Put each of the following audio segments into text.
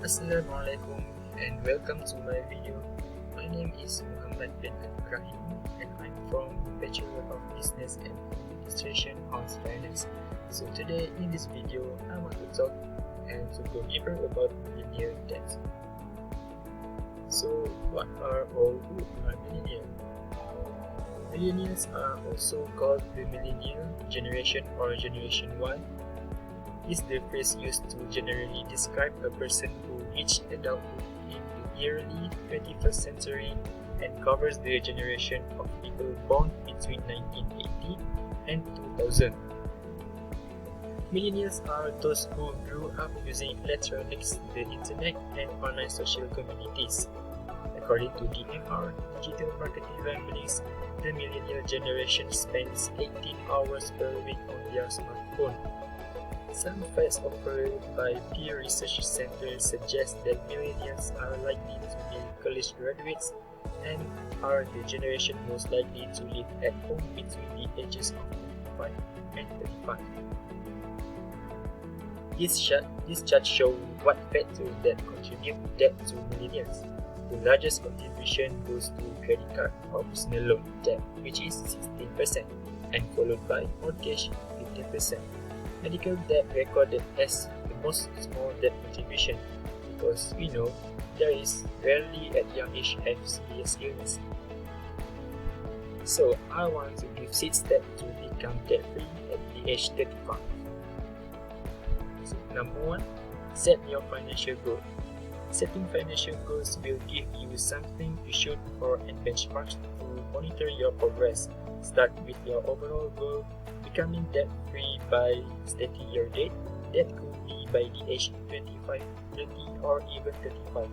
Assalamualaikum and welcome to my video. My name is Muhammad bin Ibrahim and I'm from Bachelor of Business and Administration House Finance. So today in this video, I want to talk and to go deeper about millennial debt. So what are all who are millennial? Millennials are also called the millennial generation or generation Y. Is the phrase used to generally describe a person who reached adulthood in the early 21st century and covers the generation of people born between 1980 and 2000. Millennials are those who grew up using electronics, the internet, and online social communities. According to DMR, Digital Marketing Ramblings, the millennial generation spends 18 hours per week on their smartphone. Some facts offered by Pew Research Center suggest that millennials are likely to be college graduates and are the generation most likely to live at home between the ages of 25 and 35. This chart shows what factors that contribute debt to millennials. The largest contribution goes to credit card or personal loan debt, which is 16%, and followed by mortgage 15%. Medical debt recorded as the most small debt contribution because we know there is rarely at young age have serious illness. So I want to give 6 steps to become debt free at the age 35. So number 1, set your financial goal. Setting financial goals will give you something to shoot for and benchmarks to monitor your progress. Start with your overall goal. Becoming debt-free by stating your date. That could be by the age 25, 30 or even 35.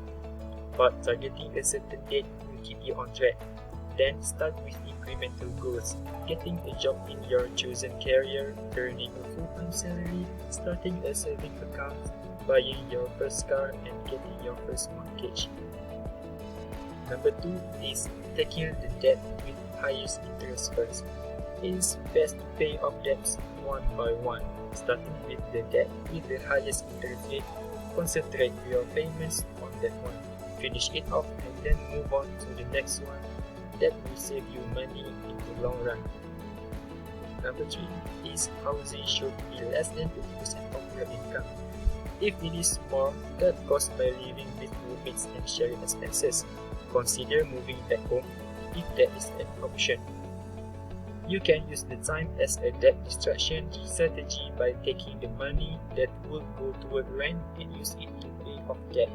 But targeting a certain date will keep you on track. Then start with incremental goals. Getting a job in your chosen career, earning a full-time salary, starting a saving account, buying your first car and getting your first mortgage. Number 2 is taking the debt with highest interest first. It is best to pay off debts one by one, starting with the debt with the highest interest rate. Concentrate your payments on that one, finish it off and then move on to the next one. That will save you money in the long run. Number 3 is housing should be less than 50% of your income. If it is more, cut costs by living with roommates and sharing expenses. Consider moving back home if that is an option. You can use the time as a debt distraction strategy by taking the money that would go toward rent and use it to pay off debt.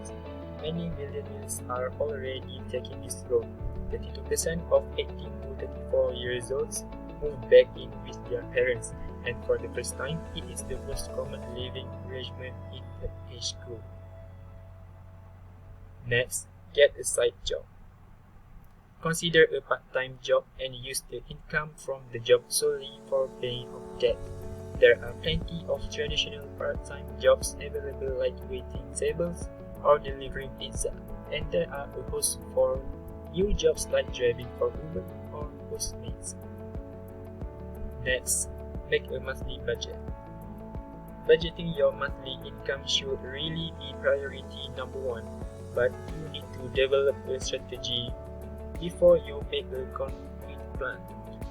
Many millennials are already taking this road. 32% of 18 to 34 years olds move back in with their parents, and for the first time, it is the most common living arrangement in the age group. Next, get a side job. Consider a part-time job and use the income from the job solely for paying off debt. There are plenty of traditional part-time jobs available like waiting tables or delivering pizza, and there are a host for new jobs like driving for Uber or Postmates. Next, make a monthly budget. Budgeting your monthly income should really be priority number 1, but you need to develop a strategy before you make a concrete plan.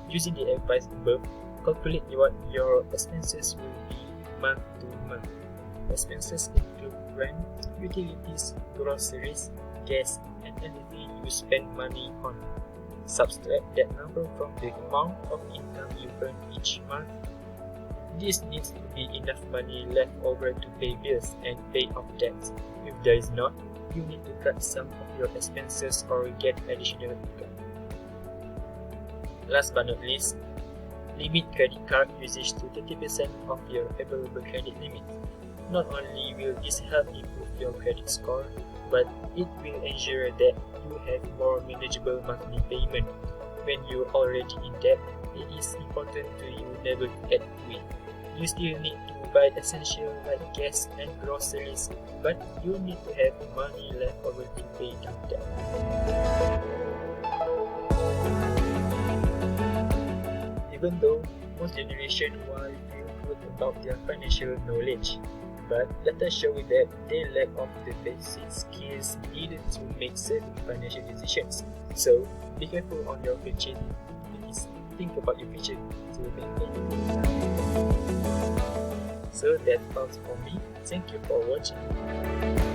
Using the advice above, calculate what your expenses will be month to month. Expenses include rent, utilities, groceries, gas, and anything you spend money on. Subtract that number from the amount of income you earn each month. This needs to be enough money left over to pay bills and pay off debts. If there is not, you need to cut some of your expenses or get additional income. Last but not least, limit credit card usage to 30% of your available credit limit. Not only will this help improve your credit score, but it will ensure that you have more manageable monthly payment. When you're already in debt, it is important to you never to add to it. You still need to buy essentials like gas and groceries, but you need to have money left over to pay down debt. Even though most generation Y feel good about their financial knowledge, but data show that they lack of the basic skills needed to make certain financial decisions. So, be careful on your purchasing. Please think about your future to maintain your time. So that's all for me. Thank you for watching.